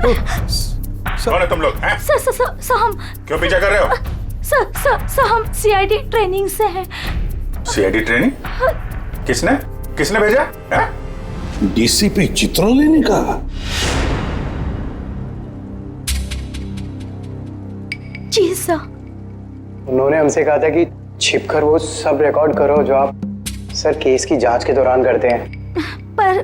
कौन है तुम लोग हैं? सर हम क्यों पीछा कर रहे हो? सर हम सीआईडी ट्रेनिंग से हैं। CID training? किसने किसने भेजा है? डीसीपी चित्रोले ने कहा। जी सर। उन्होंने हमसे कहा था कि छिपकर वो सब रिकॉर्ड करो जो आप सर केस की जांच के दौरान करते हैं। पर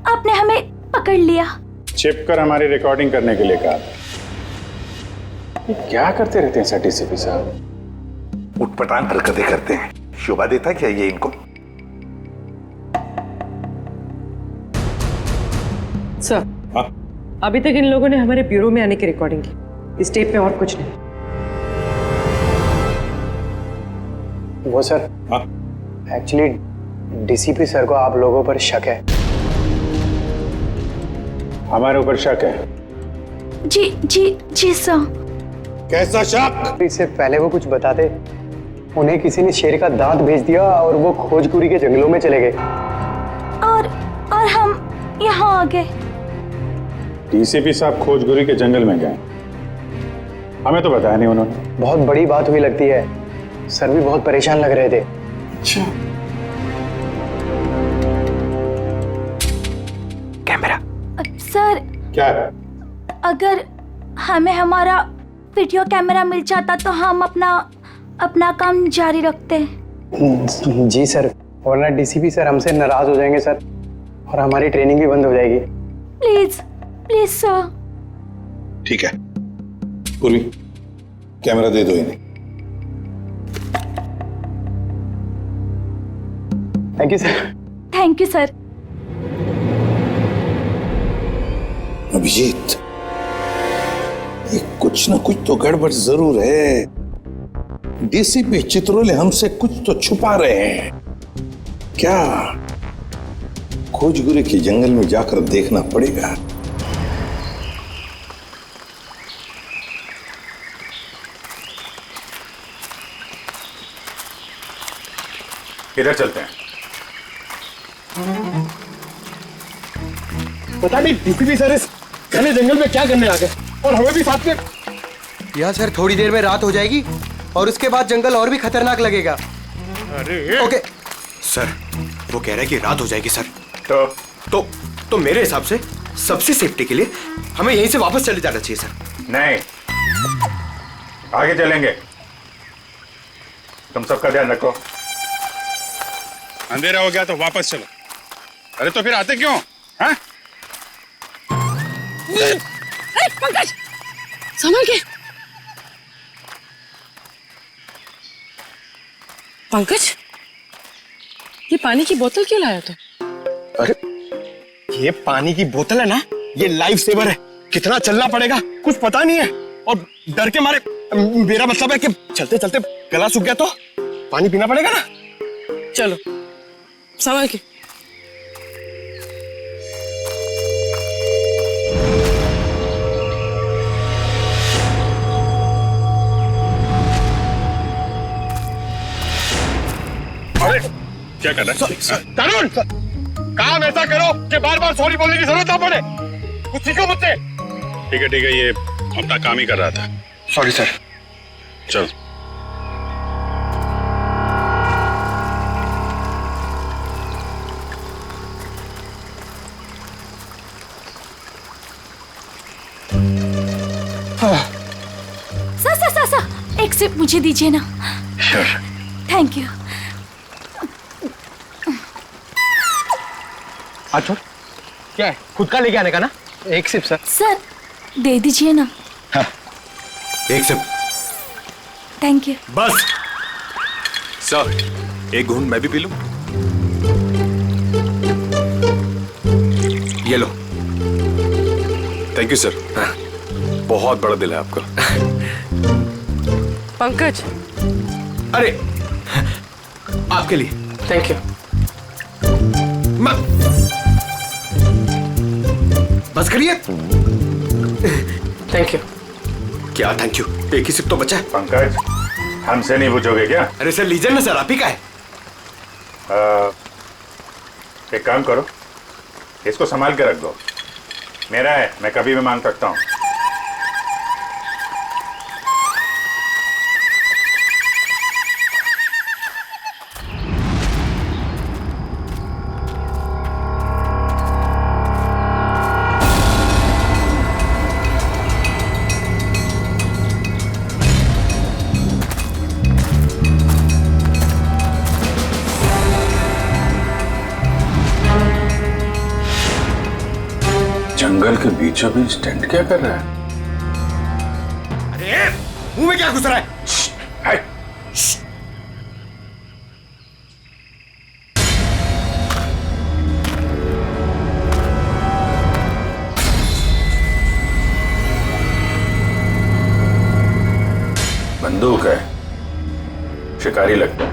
आपने हमें पकड़ लिया। छिपकर हमारी रिकॉर्डिंग करने के लिए कहा था। ये क्या करते रहते हैं सर डीसीपी साहब? उठपटांग हरकतें करते हैं। शोभा देता क्या ये इनको? सर, अभी तक इन लोगों ने हमारे ब्यूरो में आने की रिकॉर्डिंग की। इस टेप पे और कुछ नहीं। वो सर, एक्चुअली डीसीपी सर को आप लोगों पर शक है। हमारे ऊपर शक है? जी सर। कैसा शक? इससे पहले वो कुछ बताते, उन्हें किसी ने शेर का दांत भेज दिया और वो खोजपुरी के जंगलों में चले गए। और हम यहाँ आ गए। डीसीपी साहब खोजगुरी के जंगल में गए? हमें तो बताया नहीं उन्होंने। बहुत बड़ी बात हुई लगती है। सर भी बहुत परेशान लग रहे थे। अच्छा, कैमरा सर, क्या है? अगर हमें हमारा वीडियो कैमरा मिल जाता तो हम अपना काम जारी रखते। जी सर, वरना डीसीपी सर हमसे नाराज हो जाएंगे सर, और हमारी ट्रेनिंग भी बंद हो जाएगी। Please sir. ठीक है। पूर्वी, कैमरा दे दो इन्हें। Thank you sir. Thank you sir. Abhijeet, ये कुछ ना कुछ तो गड़बड़ जरूर है। डीसीपी चित्रोले हमसे कुछ तो छुपा रहे हैं। क्या? खोजगुरी के जंगल में जाकर देखना पड़ेगा। किधर चलते हैं? पता नहीं डीसीपी सर इस घने जंगल में क्या करने आ गए, और हमें भी साथ में। यहाँ सर थोड़ी देर में रात हो जाएगी और उसके बाद जंगल और भी खतरनाक लगेगा। अरे ओके सर, वो कह रहे हैं कि रात हो जाएगी सर। तो मेरे हिसाब से सबसे सेफ्टी के लिए हमें यहीं से वापस चले जाना चाहिए सर। नहीं, आगे चलेंगे। तुम सबका ध्यान रखो। अंधेरा हो गया तो वापस चलो। अरे तो फिर आते क्यों? हाँ? पंकज, संभल के। पंकज, ये पानी की बोतल क्यों लाया तू? अरे ये पानी की बोतल है ना, ये लाइफ सेवर है। कितना चलना पड़ेगा कुछ पता नहीं है, और डर के मारे मेरा मतलब है कि चलते चलते गला सूख गया तो पानी पीना पड़ेगा ना। चलो संभल के। अरे क्या कर रहा है? तरुण, काम ऐसा करो कि बार बार सॉरी बोलने की जरूरत ना पड़े। कुछ सीखो मुझसे। ठीक है, ये अपना काम ही कर रहा था। Sorry sir. चल। सर, एक सिप मुझे दीजिए ना। Thank you. अच्छा, क्या है? खुद का लेके आने का ना? एक सिप सर। सर दे दीजिए ना। एक सिप। Thank you. बस सर, एक घूंट मैं भी पी लूं? ये लो। Thank you sir. बहुत बड़ा दिल है आपका। पंकज, अरे आपके लिए। Thank you. बस करिए। Thank you. क्या थैंक यू? एक ही सिप तो बचा है। पंकज, हमसे नहीं पूछोगे क्या? अरे सर लीजिए ना सर, आप ही का है। एक काम करो, इसको संभाल के रख दो। मेरा है, मैं कभी भी मांग सकता हूँ। जंगल के बीचों बीच टेंट क्या कर रहा है? अरे मुंह में क्या घुस रहा है? हाय! बंदूक है, शिकारी लगता है।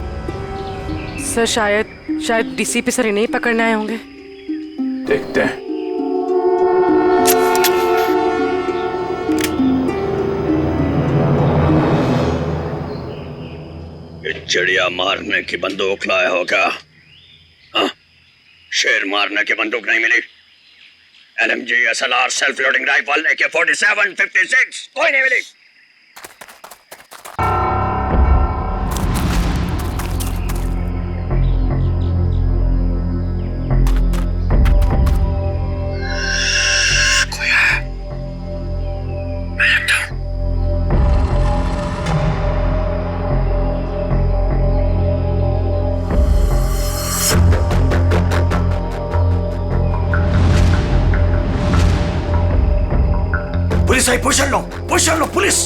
सर शायद डीसीपी सर इन्हें ही पकड़ने आए होंगे। देखते हैं। चिड़िया मारने की बंदूक लाया होगा। हाँ? शेर मारने की बंदूक नहीं मिली। LMG, SLR, self loading rifle, AK-47, 56 कोई नहीं मिली। कोई है? मैं देखता हूं। पुलिस आई, पोजीशन लो पुलिस।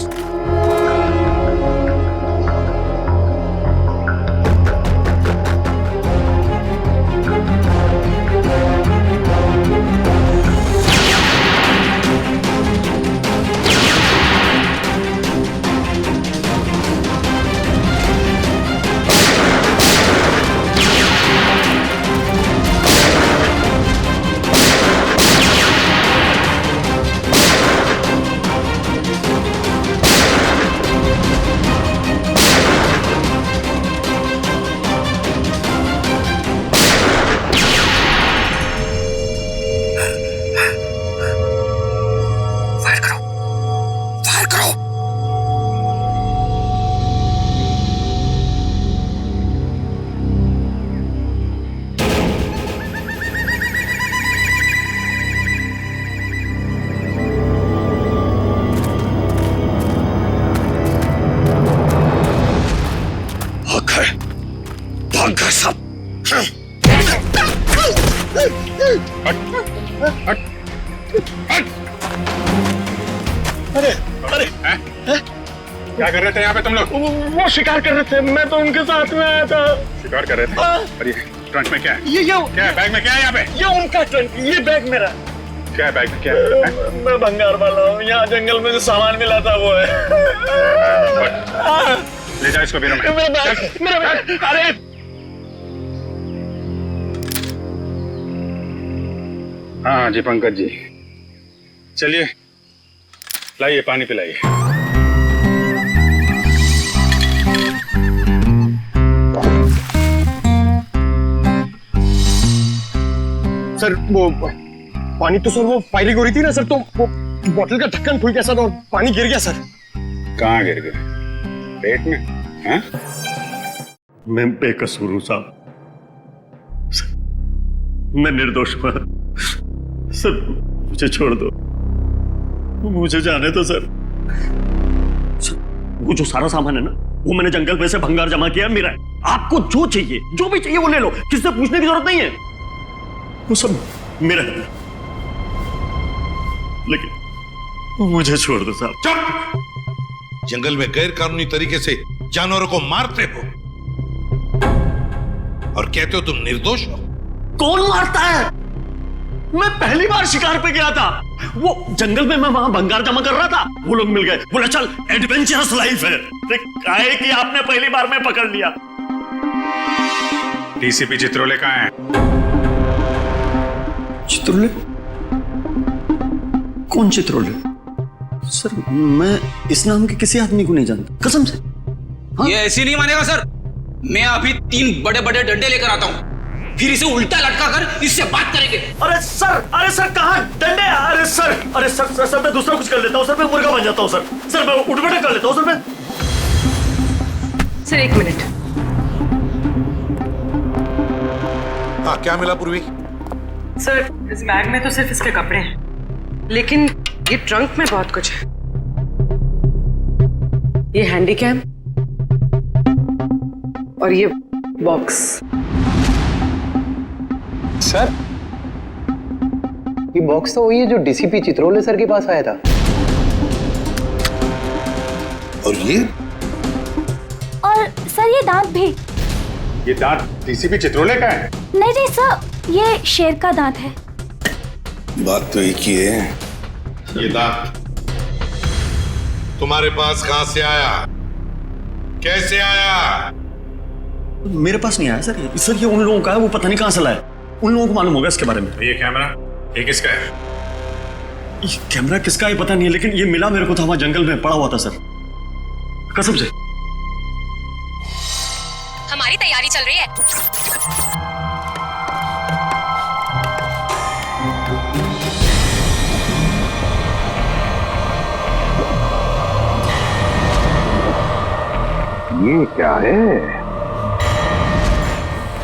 क्या कर रहे थे यहाँ पे तुम लोग? वो शिकार कर रहे थे, मैं तो उनके साथ में आया था। शिकार कर रहे थे? और ये ट्रंक में क्या है? ये क्या है बैग में? क्या है यहाँ पे? ये उनका ट्रंक, ये बैग मेरा। क्या है बैग में? क्या है? मैं भंगार वाला हूँ, यहाँ जंगल में जो सामान मिला था वो है। ले जाओ इसको बीरो में। मेरा बैग। अरे हाँ जी पंकज जी, चलिए लाइए पानी पिलाइए। सर वो पानी तो सर वो फायरिंग हो रही थी ना सर, तो वो बोतल का ढक्कन खुल गया सर और पानी गिर गया सर। कहाँ गिर गए? पेट में? हाँ? मैं बेकसूर हूं साहब, मैं निर्दोष हूं सर, मुझे छोड़ दो, मुझे जाने दो सर। वो जो सारा सामान है ना, वो मैंने जंगल में से भंगार जमा किया मेरा है। आपको जो चाहिए, जो भी चाहिए वो ले लो, किसी से पूछने की जरूरत नहीं है, वो सब मेरा है। लेकिन मुझे छोड़ दो साहब। चुप! जंगल में गैर कानूनी तरीके से जानवरों को मारते हो और कहते हो तुम निर्दोष हो। कौन मारता है? मैं पहली बार शिकार पे गया था, वो जंगल में मैं वहां भंगार जमा कर रहा था, वो लोग मिल गए, बोला चल एडवेंचरस लाइफ है। काहे कि आपने पहली बार में पकड़ लिया। डीसीपी चित्रोले कहाँ है? चित्रोले? कौन चित्रोले? सर मैं इस नाम के किसी आदमी को नहीं जानता, कसम से। हाँ? ये ऐसे नहीं मानेगा सर, मैं अभी 3 बड़े बड़े डंडे लेकर आता हूँ, फिर इसे उल्टा लटका कर इससे बात करेंगे। अरे सर कहाँ डंडे? अरे सर अरे सर मैं दूसरा कुछ कर लेता हूँ सर, मैं मुर्गा बन जाता हूँ सर मैं उठ बैठक कर लेता हूँ सर मैं। Sir 1 minute. हाँ, क्या मिला पूर्वी? सर इस बैग में तो सिर्फ इसके कपड़े हैं, लेकिन ये ट्रंक में बहुत कुछ है। ये हैंडी कैम और ये बॉक्स। सर ये बॉक्स तो वही है जो डीसीपी चित्रोले सर के पास आया था। और ये सर ये दांत भी। ये दांत डीसीपी चित्रोले का है? नहीं नहीं सर, ये शेर का दांत है। बात तो एक ही है। ये दांत तुम्हारे पास कहां से आया, कैसे आया? मेरे पास नहीं आया सर ये उन लोगों का है, वो पता नहीं कहां से लाया, उन लोगों को मालूम होगा इसके बारे में। ये कैमरा ये किसका है? ये कैमरा किसका है पता नहीं है, लेकिन ये मिला मेरे को था वहां जंगल में पड़ा हुआ था सर, कसम से। हमारी तैयारी चल रही है। ये क्या है?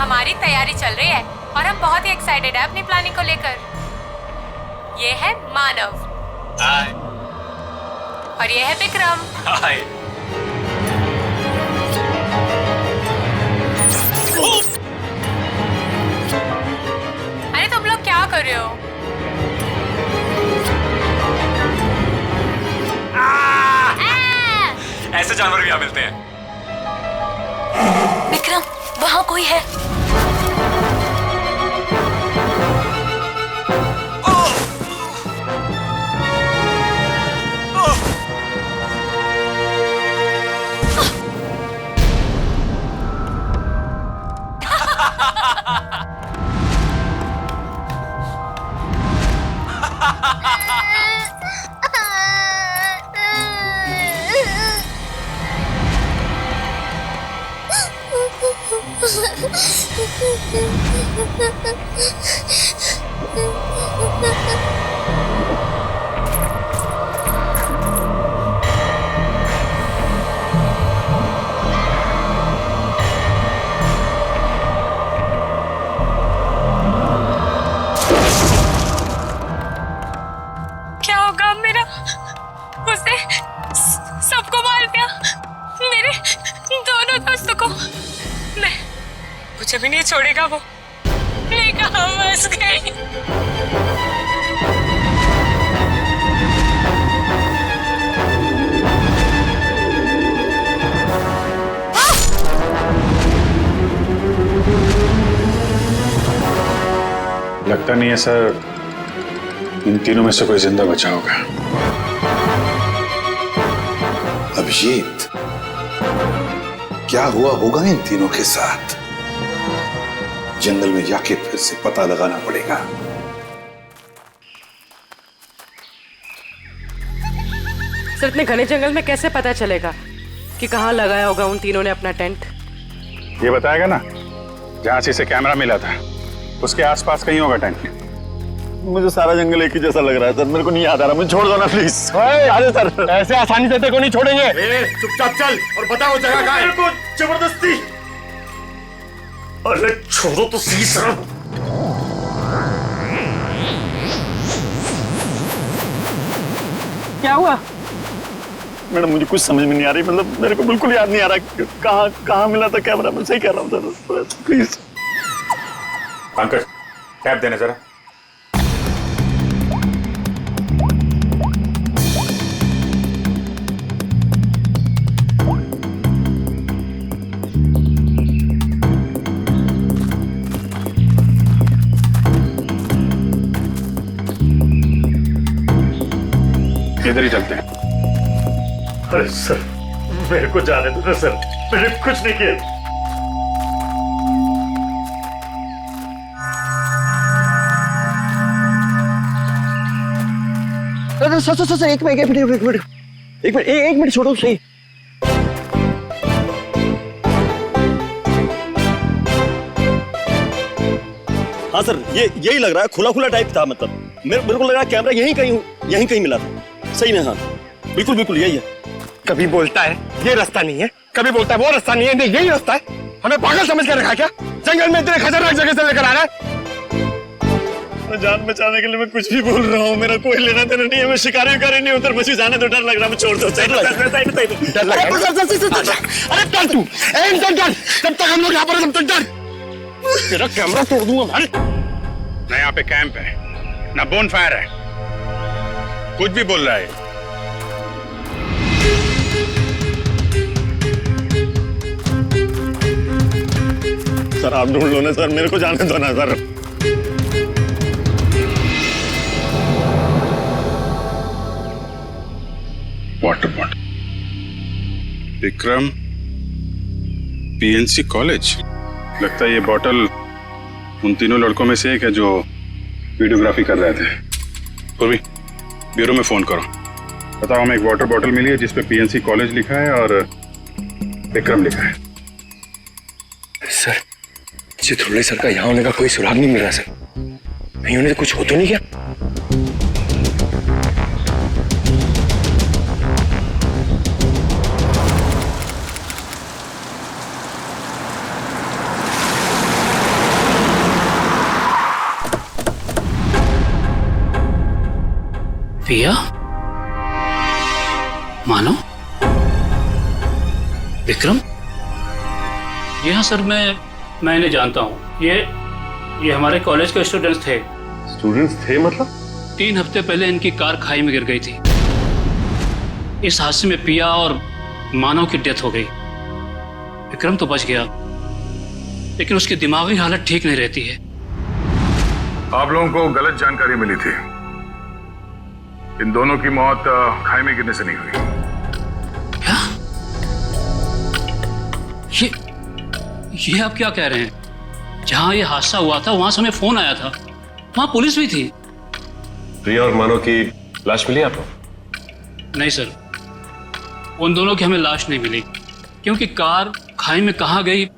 हमारी तैयारी चल रही है और हम बहुत ही एक्साइटेड है अपनी प्लानिंग को लेकर। ये है मानव। हाय। और ये है विक्रम। हाय। अरे तुम लोग क्या कर रहे हो? ऐसे जानवर भी यहाँ मिलते हैं। विक्रम वहाँ कोई है। क्या होगा अब मेरा? उसने सबको मार दिया, मेरे दोनों दोस्तों को। नहीं, मुझे भी नहीं छोड़ेगा वो। मैं कहाँ फंस गई? लगता नहीं है सर इन तीनों में से कोई जिंदा बचा होगा। अभिजीत, क्या हुआ होगा इन तीनों के साथ? जंगल में जाके फिर से पता लगाना पड़ेगा। सर इतने घने जंगल में कैसे पता चलेगा कि कहाँ लगाया होगा उन तीनों ने अपना टेंट? ये बताएगा ना, जहां से इसे कैमरा मिला था उसके आसपास कहीं होगा टेंट। मुझे सारा जंगल एक ही जैसा लग रहा है सर, मेरे को नहीं याद आ रहा, मुझे छोड़ दो ना प्लीज। अरे सर ऐसे आसानी से तेरे को नहीं छोड़ेंगे। चुपचाप चल और बताओ जगह कहां है। मेरे को जबरदस्ती। अरे छोड़ो तो सही सर। क्या हुआ? मैडम मुझे कुछ समझ में नहीं आ रही, मतलब मेरे को बिल्कुल याद नहीं आ रहा कहाँ मिला था कैमरा। मैं सही कह रहा हूँ सर, प्लीज। पंकज कैप देना जरा। इधर ही चलते हैं। अरे सर मेरे को जाने दो ना सर, मैंने कुछ नहीं किया। सर एक मिनट छोड़ो सही। हाँ सर यही लग रहा है, खुला खुला टाइप था मतलब। मेरे को लगा कैमरा यहीं कहीं मिला था। सही में, हाँ बिल्कुल बिल्कुल यही है। कभी बोलता है ये रास्ता नहीं है, कभी बोलता है वो रास्ता नहीं है, नहीं यही रास्ता है। हमें पागल समझ कर रखा है क्या? जंगल में इतने खतरनाक जगह से लेकर आ रहा है। मैं जान बचाने के लिए मैं कुछ भी बोल रहा हूँ, मेरा कोई लेना देना नहीं है। मैं शिकारी नहीं उधर, मुझे जाने तो डर लग रहा है। मैं छोड़ दो, डर लग रहा है। अरे चल तू, जब तक हम लोग यहाँ पर, तब तक डर। तेरा कैमरा तोड़ दूंगा भाई। ना यहाँ पे कैंप है, ना बोन फायर है, कुछ भी बोल रहा है। सर आप ढूंढ लो ना सर, मेरे को जाने दो ना sir. Water bottle, Vikram PNC college. लगता है ये बॉटल उन तीनों लड़कों में से एक है जो वीडियोग्राफी कर रहे थे। पूर्वी, ब्यूरो में फोन करो, बताओ हमें एक वाटर बॉटल मिली है जिसपे पीएनसी कॉलेज लिखा है और विक्रम लिखा है। सर चित्रोले सर का यहाँ होने का कोई सुराग नहीं मिल रहा सर। नहीं होने से कुछ हो तो नहीं क्या? पिया, मानो, विक्रम। ये हाँ सर, मैं इन्हें जानता हूँ। ये हमारे कॉलेज के स्टूडेंट्स थे। स्टूडेंट्स थे मतलब? 3 हफ्ते पहले इनकी कार खाई में गिर गई थी। इस हादसे में पिया और मानव की डेथ हो गई। विक्रम तो बच गया, लेकिन उसकी दिमागी हालत ठीक नहीं रहती है। आप लोगों को गलत जानकारी मिली थी। इन दोनों की मौत खाई में गिरने से नहीं हुई। क्या? ये आप क्या कह रहे हैं? जहां ये हादसा हुआ था वहां से हमें फोन आया था, वहां पुलिस भी थी। प्रिया और मानव की लाश मिली आपको? नहीं सर, उन दोनों की हमें लाश नहीं मिली, क्योंकि कार खाई में कहाँ गई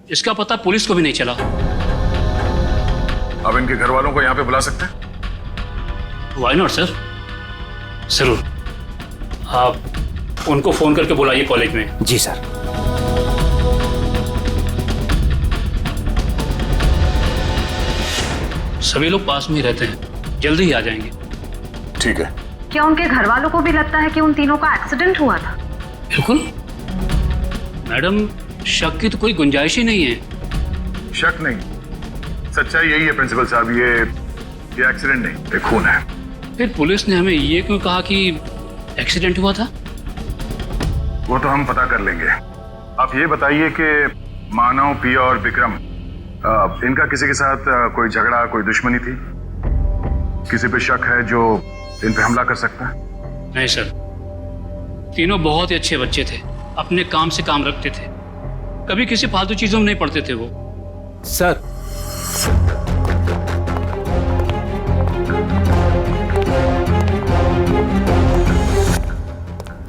इसका पता पुलिस को भी नहीं चला। अब इनके घर वालों को यहाँ पे बुला सकते हैं? व्हाई नॉट सर, जरूर। आप उनको फोन करके बुलाइए कॉलेज में। जी सर। सभी लोग पास में ही रहते हैं, जल्दी ही आ जाएंगे। ठीक है। क्या उनके घर वालों को भी लगता है कि उन तीनों का एक्सीडेंट हुआ था? बिल्कुल मैडम, शक की तो कोई गुंजाइश ही नहीं है। शक नहीं, सच्चाई यही है प्रिंसिपल साहब। ये एक्सीडेंट नहीं, ये खून है। फिर पुलिस ने हमें ये क्यों कहा कि एक्सीडेंट हुआ था? वो तो हम पता कर लेंगे। आप ये बताइए कि मानव, पिया और विक्रम, इनका किसी के साथ कोई झगड़ा, कोई दुश्मनी थी? किसी पे शक है जो इन पे हमला कर सकता है? नहीं सर, तीनों बहुत ही अच्छे बच्चे थे, अपने काम से काम रखते थे, कभी किसी फालतू चीजों में नहीं पड़ते थे वो। सर,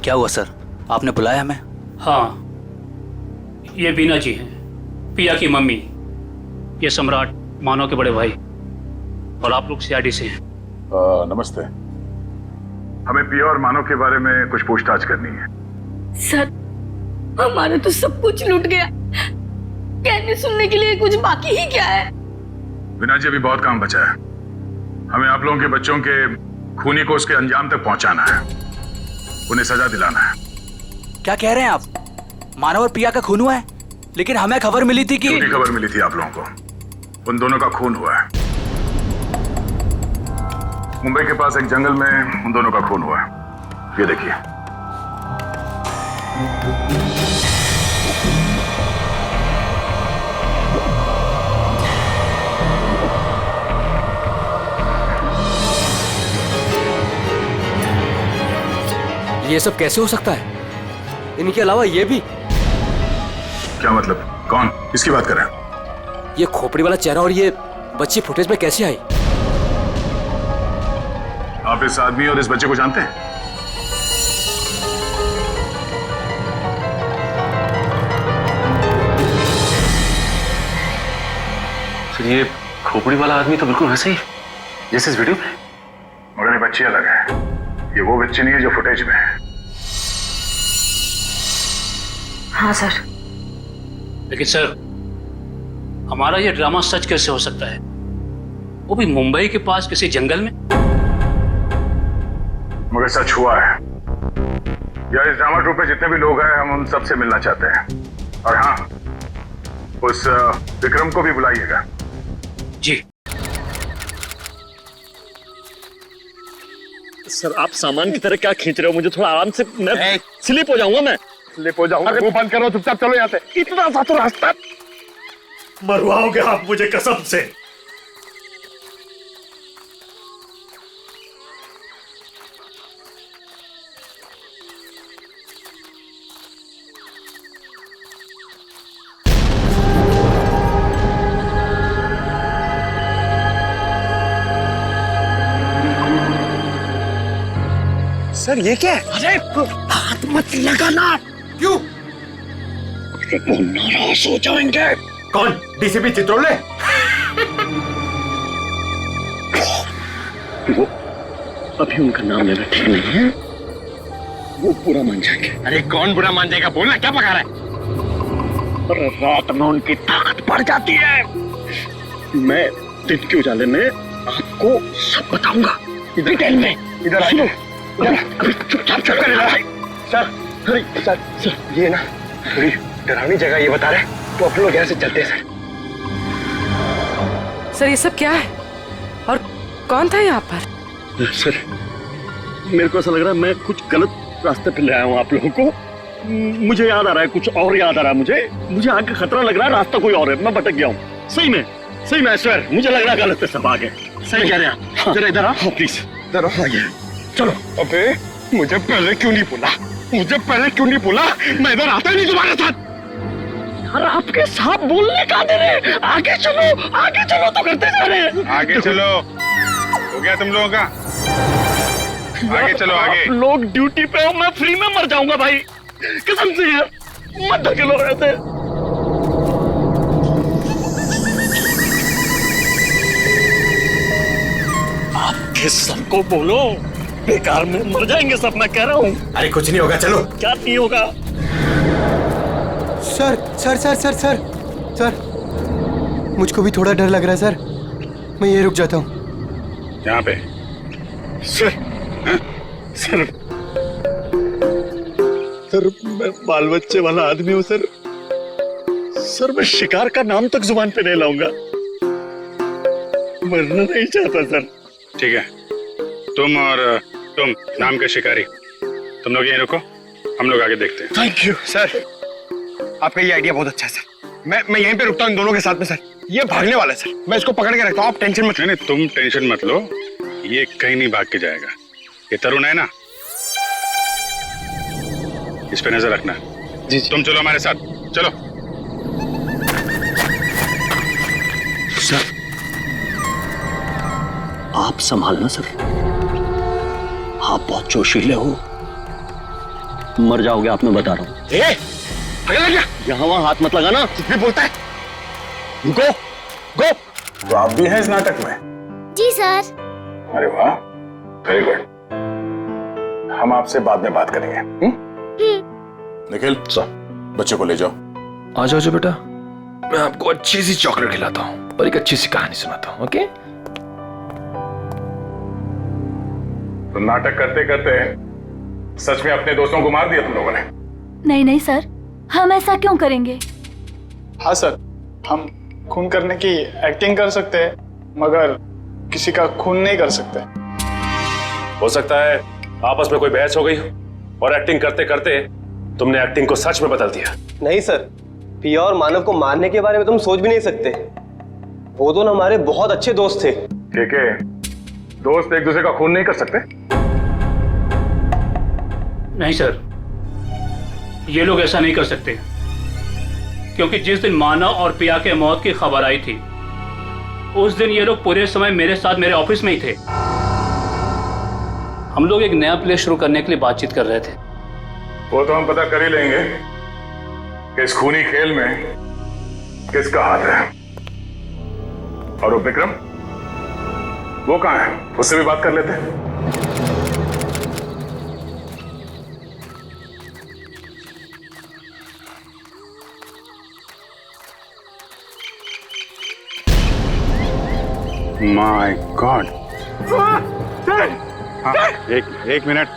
क्या हुआ सर, आपने बुलाया हमें? हाँ, ये बीना जी हैं, पिया की मम्मी। ये सम्राट, मानव के बड़े भाई। और आप लोग सीआईडी से हैं। नमस्ते। हमें पिया और मानव के बारे में कुछ पूछताछ करनी है। सर, हमारा तो सब कुछ लूट गया, कहने सुनने के लिए कुछ बाकी ही क्या है? विना जी, अभी बहुत काम बचा है। हमें आप लोगों के बच्चों के खूनी को उसके अंजाम तक पहुंचाना है, उन्हें सजा दिलाना है। क्या कह रहे हैं आप? मानव और पिया का खून हुआ है, लेकिन हमें खबर मिली थी कि... झूठी खबर मिली थी आप लोगों को। उन दोनों का खून हुआ है। मुंबई के पास एक जंगल में उन दोनों का खून हुआ है। ये देखिए। ये सब कैसे हो सकता है? इनके अलावा ये भी? क्या मतलब? कौन? किसकी बात कर रहे हैं? ये खोपड़ी वाला चेहरा और ये बच्ची फुटेज में कैसे आई? आप इस आदमी और इस बच्चे को जानते हैं? फिर ये खोपड़ी वाला आदमी तो बिल्कुल वैसे ही जैसे इस वीडियो में। मगर ये बच्ची अलग है। ये वो बच्ची नहीं है जो फुटेज में है। हाँ सर। लेकिन सर, हमारा ये ड्रामा सच कैसे हो सकता है, वो भी मुंबई के पास किसी जंगल में? मगर सच हुआ है। यार, इस ड्रामा ट्रूप में जितने भी लोग हैं, हम उन सबसे मिलना चाहते हैं। और हाँ, उस विक्रम को भी बुलाइएगा। जी सर, आप सामान की तरह क्या खींच रहे हो? मुझे थोड़ा आराम से, मैं स्लिप हो जाऊंगा। मैं स्लिप हो जाऊंगा? मुंह बंद करो, चुपचाप चलो यहाँ से। इतना सा तो रास्ता। मरवाओगे आप मुझे कसम से। सर ये क्या है? अरे हाथ मत लगाना। क्यों? वो नाराज हो जाएंगे। कौन? डीसीपी चित्रोले? वो अभी उनका नाम लेना ठीक नहीं है। वो बुरा मान जाएंगे। अरे कौन बुरा मान जाएगा? बोलना, क्या पका रहा है? और रात में उनकी ताकत बढ़ जाती है। मैं दिन के उजाले में आपको सब बताऊंगा डिटेल में। इधर आइए। अभी चुपचाप चल कर इधर। सर ये ना थोड़ी डरावनी जगह ये बता रहे, तो अपन लोग यहाँ से चलते हैं सर। सर ये सब क्या है और कौन था यहाँ पर? सर, मेरे को ऐसा लग रहा है मैं कुछ गलत रास्ते पे ले आया हूँ आप लोगों को। मुझे याद आ रहा है, कुछ और याद आ रहा है मुझे आगे खतरा लग रहा है, रास्ता कोई और है। मैं भटक गया हूँ। सही में सर, मुझे लग रहा है गलत है सब आगे। सही कह रहे हैं। हाँ, जरा इधर आओ प्लीज। इधर आओ, आइए। चलो। अबे मुझे पहले क्यों नहीं बोला? मैं इधर आता ही नहीं तुम्हारे साथ। यार आपके साथ बोलने का दे रहे। आगे चलो तो करते जा रहे हैं। आगे चलो। हो गया तुम लोगों का? आगे चलो आगे। आप लोग ड्यूटी पे हो, मैं फ्री में मर जाऊंगा भाई, कसम से यार। मत धकेलो रहते। आपके सर को बोलो, बेकार में मर जाएंगे सब, मैं कह रहा हूँ। अरे कुछ नहीं होगा, चलो। क्या नहीं होगा? सर मुझको भी थोड़ा डर लग रहा है सर। मैं ये रुक जाता हूँ यहाँ पे। सर मैं बाल बच्चे वाला आदमी हूँ सर। मैं शिकार का नाम तक जुबान पे नहीं लाऊंगा। मरना नहीं चाहता सर। ठीक है, तुम नाम के शिकारी, तुम लोग यहीं रुको, हम लोग आगे देखते हैं। थैंक यू सर, आपका ये आइडिया बहुत अच्छा है सर। मैं यहीं पे रुकता हूँ इन दोनों के साथ में सर। ये भागने वाला है सर, मैं इसको पकड़ के रखता हूँ, आप टेंशन मत। नहीं, तुम टेंशन मत लो, ये कहीं नहीं भाग के जाएगा। ये तरुण है ना, इस पे नजर रखना। जी। तुम चलो हमारे साथ, चलो। सर आप संभालना सर, आप बहुत जोशीले हो, मर जाओगे आप, मैं बता रहा हूँ। यहाँ वहां हाथ मत लगाना, कुछ भी बोलता है। गो। तो आप भी हैं इस नाटक में? जी सर। अरे वाह, वेरी गुड। हम आपसे बाद में बात करेंगे। निखिल, बच्चे को ले जाओ। आ जाओ बेटा, मैं आपको अच्छी सी चॉकलेट खिलाता हूँ और एक अच्छी सी कहानी सुनाता हूँ। ओके? तो नाटक करते करते सच में अपने दोस्तों को मार दिया तुम लोगों ने? नहीं सर, हम ऐसा क्यों करेंगे? हाँ सर, हम खून करने की एक्टिंग कर सकते हैं, मगर किसी का खून नहीं कर सकते। हो सकता है आपस में कोई बहस हो गई और एक्टिंग करते करते तुमने एक्टिंग को सच में बदल दिया। नहीं सर, पिया और मानव को मारने के बारे में तुम सोच भी नहीं सकते। वो दोनों हमारे बहुत अच्छे दोस्त थे। ठीक है, दोस्त एक दूसरे का खून नहीं कर सकते? नहीं सर, ये लोग ऐसा नहीं कर सकते, क्योंकि जिस दिन मानव और पिया के मौत की खबर आई थी, उस दिन ये लोग पूरे समय मेरे साथ मेरे ऑफिस में ही थे। हम लोग एक नया प्ले शुरू करने के लिए बातचीत कर रहे थे। वो तो हम पता कर ही लेंगे कि इस खूनी खेल में किसका हाथ है। और वो विक्रम, वो कहाँ है? उससे भी बात कर लेते हैं। My God. एक मिनट।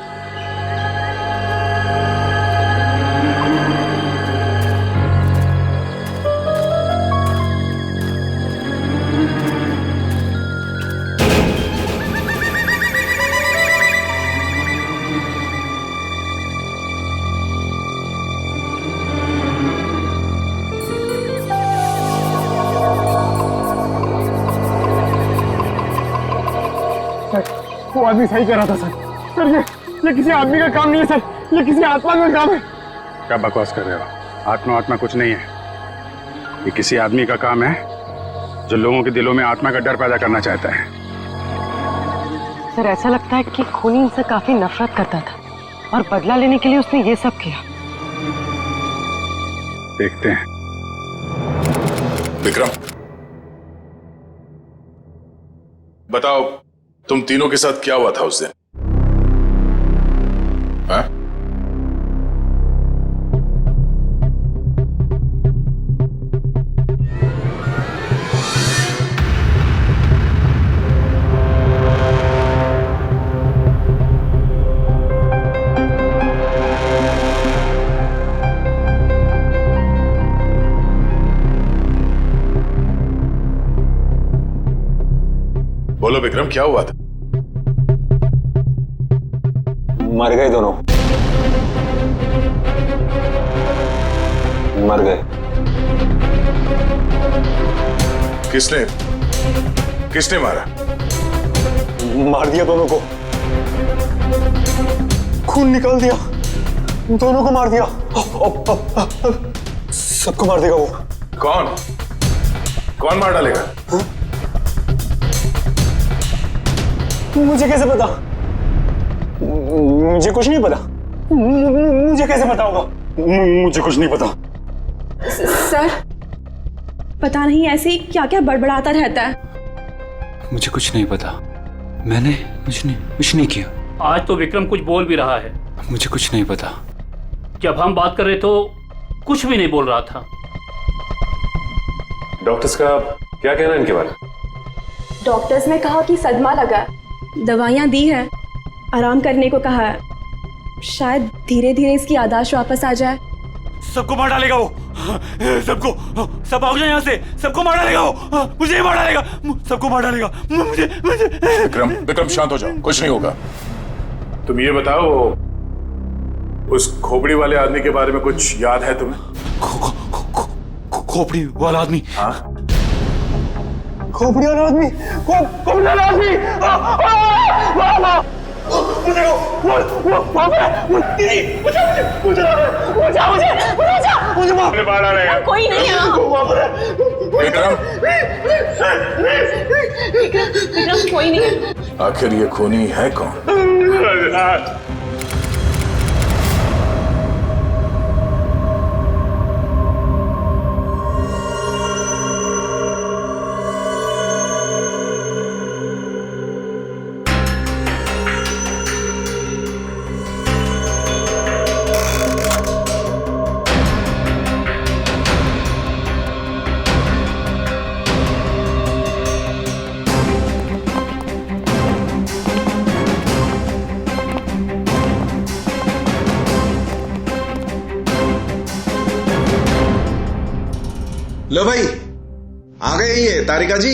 वो आदमी सही कर रहा था सर। ये किसी आदमी का काम नहीं है सर, ये किसी आत्मा का काम है। क्या बकवास कर रहे हो? आत्मा कुछ नहीं है। ये किसी आदमी का काम है जो लोगों के दिलों में आत्मा का डर पैदा करना चाहता है। सर ऐसा लगता है कि खूनी इनसे काफी नफरत करता था और बदला लेने के लिए उसने ये सब किया। देखते हैं। विक्रम, बताओ तुम तीनों के साथ क्या हुआ था उस दिन? हाँ? बोलो विक्रम, क्या हुआ था? मर गए दोनों, मर गए। किसने मारा? मार दिया दोनों को, खून निकाल दिया, दोनों को मार दिया। सबको मार देगा वो। कौन मार डालेगा? मुझे कैसे पता? मुझे कुछ नहीं पता। मुझे कैसे पता होगा? मुझे कुछ नहीं पता। सर पता नहीं ऐसे ही क्या क्या बड़बड़ाता रहता है। मुझे कुछ नहीं पता, मैंने कुछ नहीं किया। आज तो विक्रम कुछ बोल भी रहा है। मुझे कुछ नहीं पता। जब हम बात कर रहे तो कुछ भी नहीं बोल रहा था। डॉक्टर्स का क्या कहना है इनके बारे में? डॉक्टर्स ने कहा कि सदमा लगा है, दवाइयाँ दी है, आराम करने को कहा है। शायद धीरे धीरे इसकी याददाश्त वापस आ जाए। सबको मार डालेगा वो, सबको, सब भाग जाए यहाँ से, सबको मार डालेगा वो, मुझे ही मार डालेगा, सबको मार डालेगा, मुझे। विक्रम शांत हो जाओ, कुछ नहीं होगा। तुम ये बताओ, उस खोपड़ी वाले आदमी के बारे में कुछ याद है तुम्हें? खोपड़ी वाला आदमी? हाँ, खोपड़ी वाला आदमी, खोपड़ी वाला आदमी। मुझे मार डालेगा। कोई नहीं है। विक्रम, विक्रम कोई नहीं है। आखिर ये खूनी है कौन? लो भाई, आ गए ये तारिका जी।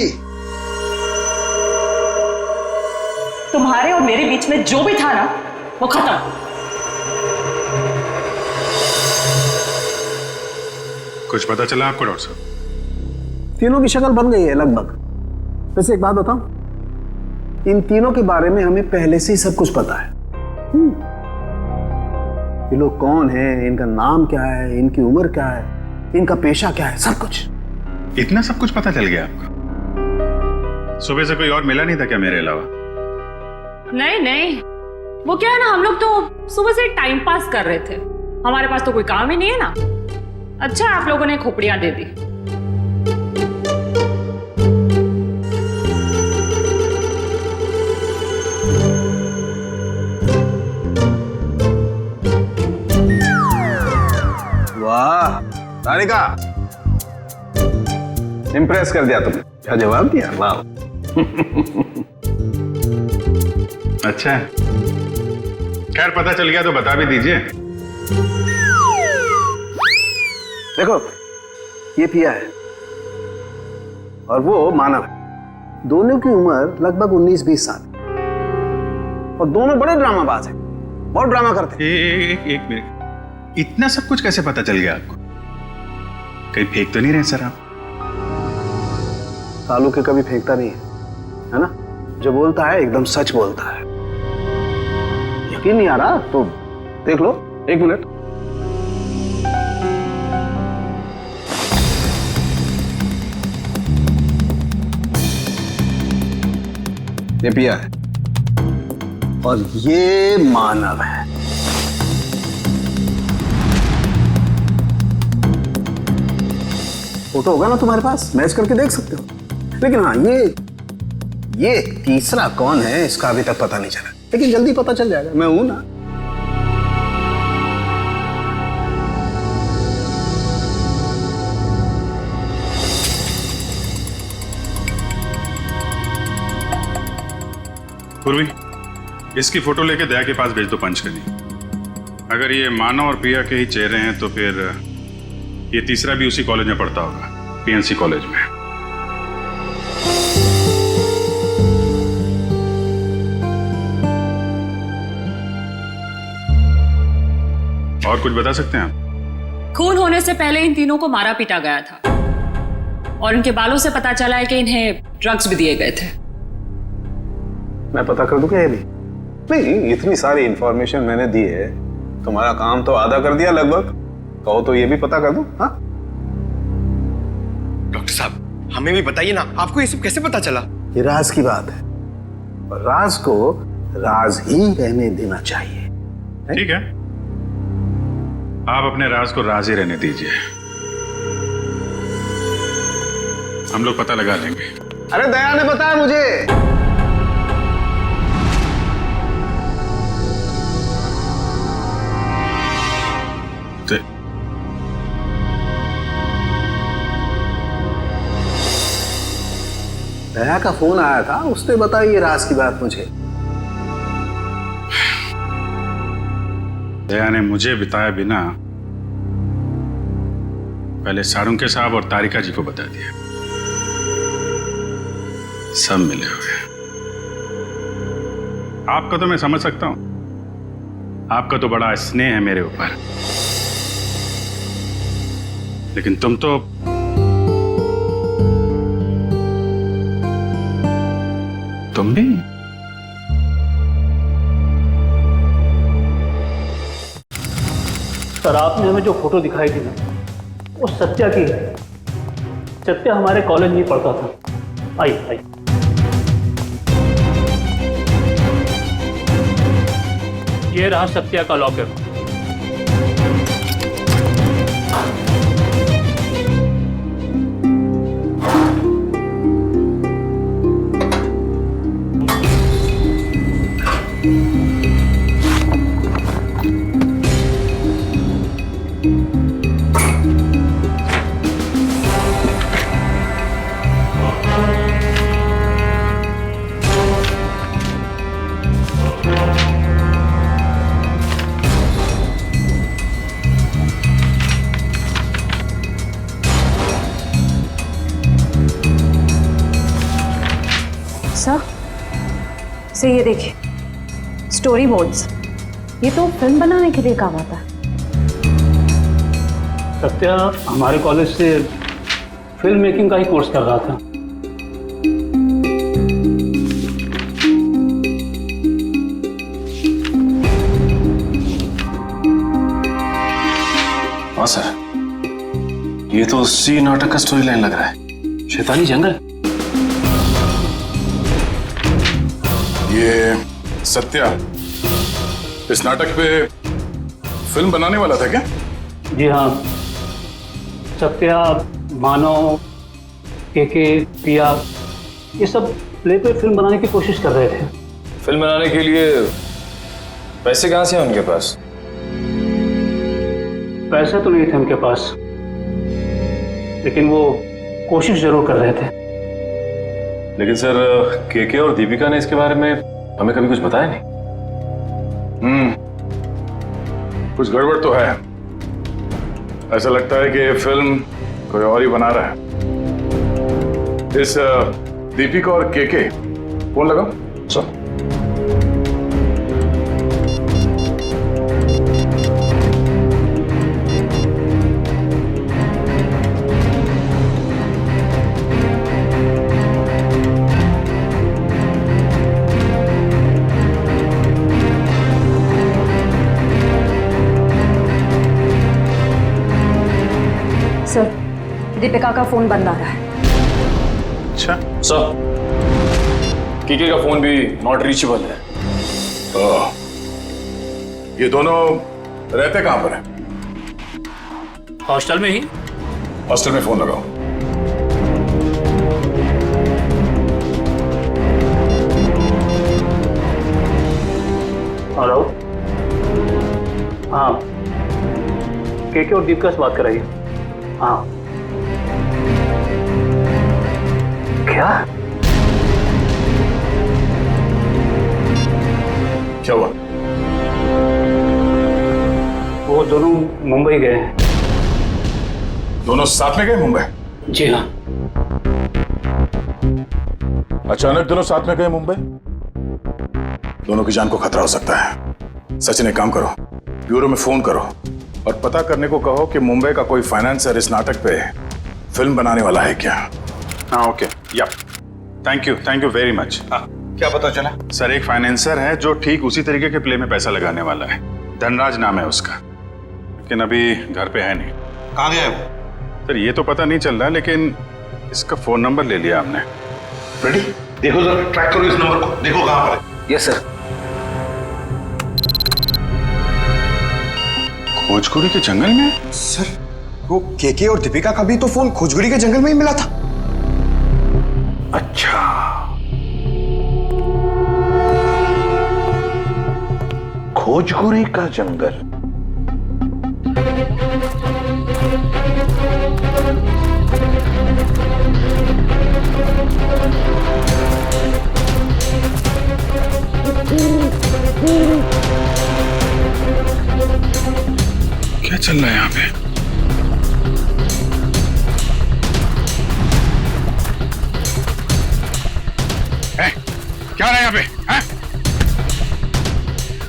तुम्हारे और मेरे बीच में जो भी था ना, वो खत्म। कुछ पता चला आपको डॉक्टर साहब? तीनों की शक्ल बन गई है लगभग। वैसे एक बात बताऊं, इन तीनों के बारे में हमें पहले से ही सब कुछ पता है। ये लोग कौन हैं, इनका नाम क्या है, इनकी उम्र क्या है, इनका पेशा क्या है, सब कुछ। इतना सब कुछ पता चल गया आपको? सुबह से कोई और मिला नहीं था क्या मेरे अलावा? नहीं, वो क्या है ना, हम लोग तो सुबह से टाइम पास कर रहे थे। हमारे पास तो कोई काम ही नहीं है ना। अच्छा आप लोगों ने खोपड़ियां दे दी। तारिका, इम्प्रेस कर दिया तुमने। क्या जवाब दिया, वाह। अच्छा है, खैर पता चल गया तो बता भी दीजिए। देखो, ये पिया है और वो मानव है। दोनों की उम्र लगभग 19-20 साल और दोनों बड़े ड्रामाबाज हैं, बहुत ड्रामा करते हैं। एक मिनट, इतना सब कुछ कैसे पता चल गया आपको? कहीं फेंक तो नहीं रहे सर आप? कालू के कभी फेंकता नहीं है ना? जो बोलता है एकदम सच बोलता है। यकीन नहीं आ रहा तो देख लो, 1 मिनट। ये पिया है और ये मानव है। फोटो होगा ना तुम्हारे पास, मैच करके देख सकते हो। लेकिन हाँ, ये तीसरा कौन है इसका अभी तक पता नहीं चला, लेकिन जल्दी पता चल जाएगा। मैं हूं ना। पूर्वी, इसकी फोटो लेके दया के पास भेज दो पंच करनी। अगर ये मानव और प्रिया के ही चेहरे हैं तो फिर ये तीसरा भी उसी कॉलेज में पढ़ता होगा, पीएनसी कॉलेज में। और कुछ बता सकते हैं आप? खून होने से पहले इन तीनों को मारा पीटा गया था और इनके बालों से पता चला है कि इन्हें ड्रग्स भी दिए गए थे। मैं पता कर दूं क्या? ये भी नहीं, इतनी सारी इंफॉर्मेशन मैंने दी है, तुम्हारा काम तो आधा कर दिया लगभग। कहो तो ये भी पता कर दूं? हाँ डॉक्टर साहब, हमें भी बताइए ना, आपको ये सब कैसे पता चला? ये राज की बात है और राज को राज ही रहने देना चाहिए। ठीक है, आप अपने राज को राज ही रहने दीजिए, हम लोग पता लगा लेंगे। अरे दया ने बताया मुझे। दया का फोन आया था, उसने बताई ये राज की बात मुझे। दया ने मुझे बताया बिना पहले सारुंके साहब और तारिका जी को बता दिया। सब मिले हुए। आपका तो मैं समझ सकता हूं, आपका तो बड़ा स्नेह है मेरे ऊपर, लेकिन तुम तो तुम भी सर, आपने हमें जो फोटो दिखाई थी ना, वो सत्या की है। सत्या हमारे कॉलेज में पढ़ता था। आई ये रहा सत्या का लॉकर। से ये देखिए, स्टोरी बोर्ड्स। ये तो फिल्म बनाने के लिए काम आता है। सत्या हमारे कॉलेज से फिल्म मेकिंग का ही कोर्स कर रहा था। हाँ सर, ये तो उसी नाटक का स्टोरी लाइन लग रहा है, शैतानी जंगल। ये सत्या इस नाटक पे फिल्म बनाने वाला था क्या? जी हाँ, सत्या, मानव, के पिया, ये सब प्ले पे फिल्म बनाने की कोशिश कर रहे थे। फिल्म बनाने के लिए पैसे कहाँ से हैं उनके पास? पैसे तो नहीं थे उनके पास, लेकिन वो कोशिश जरूर कर रहे थे। लेकिन सर केके और दीपिका ने इसके बारे में हमें कभी कुछ बताया नहीं। कुछ गड़बड़ तो है। ऐसा लगता है कि ये फिल्म कोई और ही बना रहा है। इस दीपिका और केके फोन लगाओ। सर सर, दीपिका का फोन बंद आ रहा है। अच्छा सर, केके का फोन भी नॉट रीचेबल है। ये दोनों रहते कहां पर हैं? हॉस्टल में ही। हॉस्टल में फोन लगाओ। हेलो। हाँ, केके और दीपिका से बात कराइए। हाँ। क्या? क्या हुआ? वो दोनों मुंबई गए हैं। दोनों साथ में गए मुंबई? जी हाँ। अचानक दोनों साथ में गए मुंबई? दोनों की जान को खतरा हो सकता है। सचिन, एक काम करो, ब्यूरो में फोन करो और पता करने को कहो कि मुंबई का कोई फाइनेंसर इस नाटक पे फिल्म बनाने वाला है क्या। हाँ ओके, या थैंक यू वेरी मच। हाँ, क्या पता चला? सर, एक फाइनेंसर है जो ठीक उसी तरीके के प्ले में पैसा लगाने वाला है। धनराज नाम है उसका, लेकिन अभी घर पे है नहीं। कहाँ गया है वो? सर ये तो पता नहीं चल रहा, लेकिन इसका फोन नंबर ले लिया हमने। रेडी? देखो जरा, ट्रैक करो इस नंबर को, देखो कहाँ पर है। Yes sir. खोजकुरी के जंगल में? सर, वो केके और दीपिका का भी तो फोन खोजगुड़ी के जंगल में ही मिला था। अच्छा, खोजकुरी का जंगल। क्या चल रहा है यहाँ पे? क्या रहा है यहाँ पे?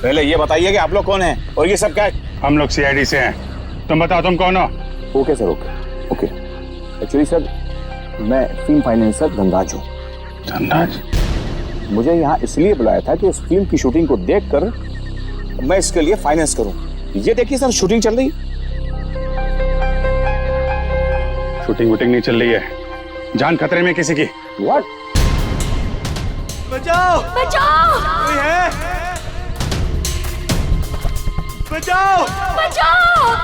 पहले ये बताइए कि आप लोग कौन हैं और ये सब क्या है? हम लोग सीआईडी से हैं। तुम बताओ तुम कौन हो? Okay sir, okay. Actually sir, मैं फिल्म फाइनेंसर धनराज हूँ। धनराज? मुझे यहाँ इसलिए बुलाया था कि इस फिल्म की शूटिंग को देखकर मैं इसके लिए फाइनेंस करूँ। ये देखिए सर, शूटिंग चल रही। शूटिंग वूटिंग नहीं चल रही है, जान खतरे में किसी की। व्हाट? बचाओ! बचाओ! कोई है? बचाओ! बचाओ!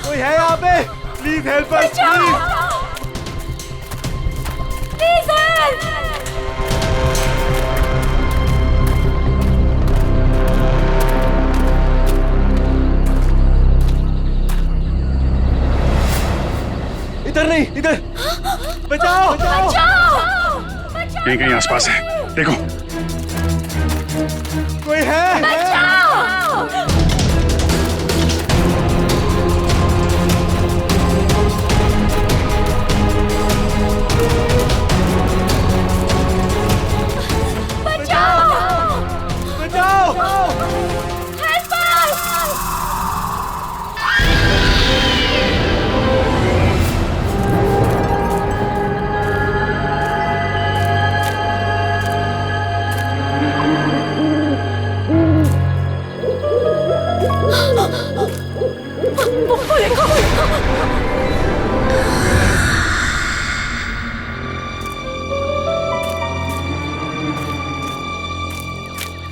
कोई है यहाँ पे? Please help us, please help! इधर नहीं, इधर। बचाओ! कहीं कहीं आसपास है, देखो। कोई है? बचाओ!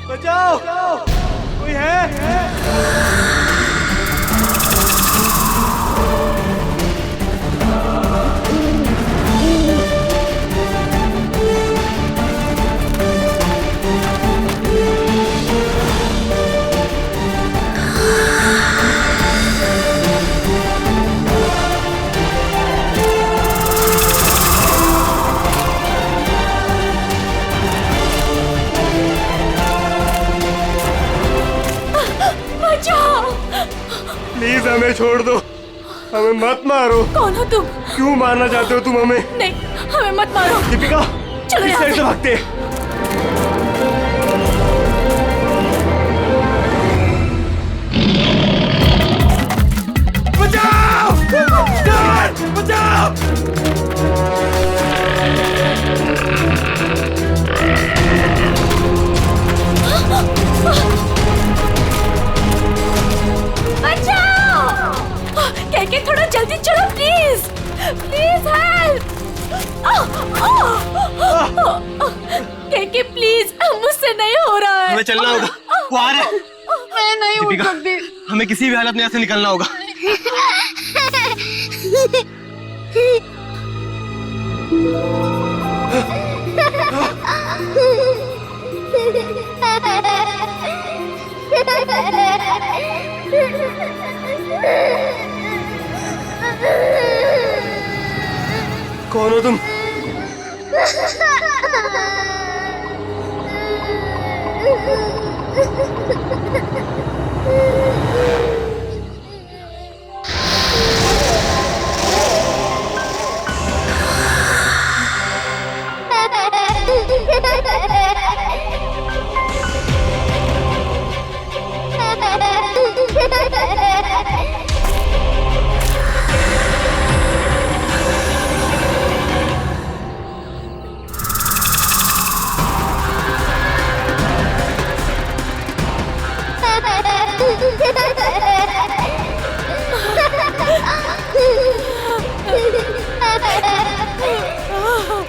बचाओ! कोई है? प्लीज हमें छोड़ दो, हमें मत मारो। कौन हो तुम? क्यों मारना चाहते हो तुम हमें? नहीं, हमें मत मारो। दीपिका, चलो इस यहाँ साइड से। से भागते। बचाओ! डैड, बचाओ! बचाओ! के थोड़ा जल्दी चलो प्लीज, प्लीज हेल्प। के प्लीज, मुझसे नहीं हो रहा है। हमें चलना होगा, वो आ रहा है। मैं नहीं उठ दीपिका, सकती। हमें किसी भी हालत में यहाँ से निकलना होगा। कौन हो तुम?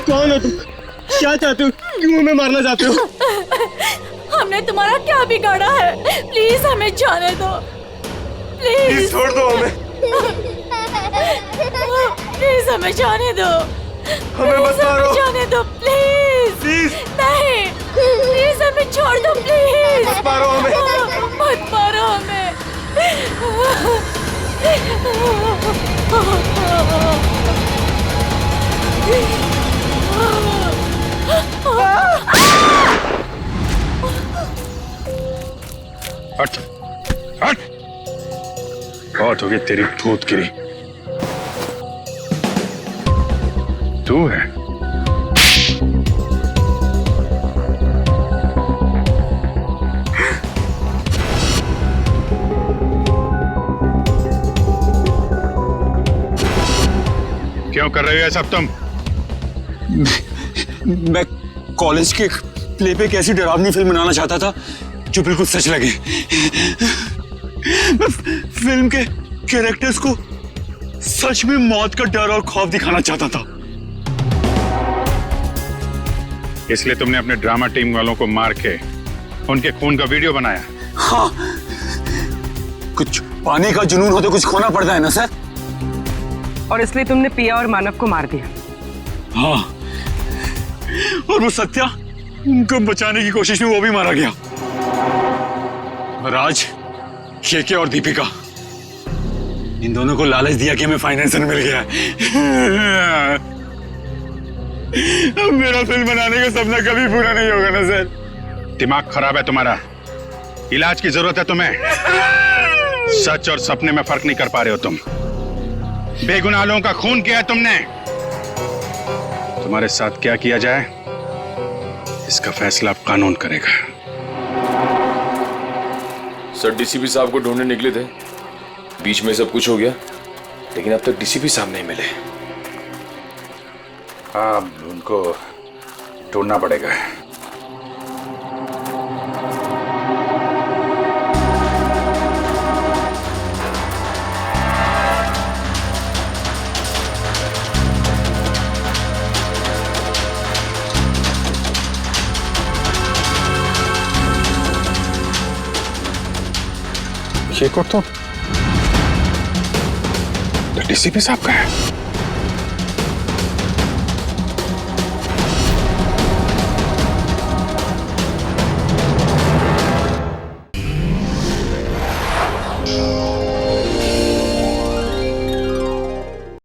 कौन हो तुम? क्या चाहते हो? क्यों हमें मारना चाहते हो? हमने तुम्हारा क्या बिगाड़ा है? प्लीज हमें जाने दो, प्लीज छोड़ दो हमें। प्लीज हमें जाने दो, हमें मत मारो। जाने दो प्लीज। नहीं, प्लीज हमें छोड़ दो प्लीज। मत मारो हमें। मत मारो हमें। हट हट, बहुत हो गई तेरी भूतगिरी। तू है? क्यों कर रहे हो ये सब तुम? मैं कॉलेज के प्ले पे एक ऐसी डरावनी फिल्म बनाना चाहता था जो बिल्कुल सच लगे। मैं फिल्म के कैरेक्टर्स को सच में मौत का डर और खौफ दिखाना चाहता था। इसलिए तुमने अपने ड्रामा टीम वालों को मार के उनके खून का वीडियो बनाया? हाँ, कुछ पाने का जुनून हो तो कुछ खोना पड़ता है ना सर। और इसलिए तुमने पिया और मानव को मार दिया? हाँ, और वो सत्या, उनको बचाने की कोशिश में वो भी मारा गया। राज, केके और दीपिका, इन दोनों को लालच दिया कि हमें फाइनेंसर मिल गया। अब मेरा फिल्म बनाने का सपना कभी पूरा नहीं होगा ना सर। दिमाग खराब है तुम्हारा, इलाज की जरूरत है तुम्हें। सच और सपने में फर्क नहीं कर पा रहे हो तुम। बेगुनाह लोगों का खून किया है तुमने। तुम्हारे साथ क्या किया जाए इसका फैसला अब कानून करेगा। सर, डीसीपी साहब को ढूंढने निकले थे, बीच में सब कुछ हो गया, लेकिन अब तक डीसीपी साहब नहीं मिले। हाँ, उनको ढूंढना पड़ेगा। ये को तो डीसीपी साहब का है।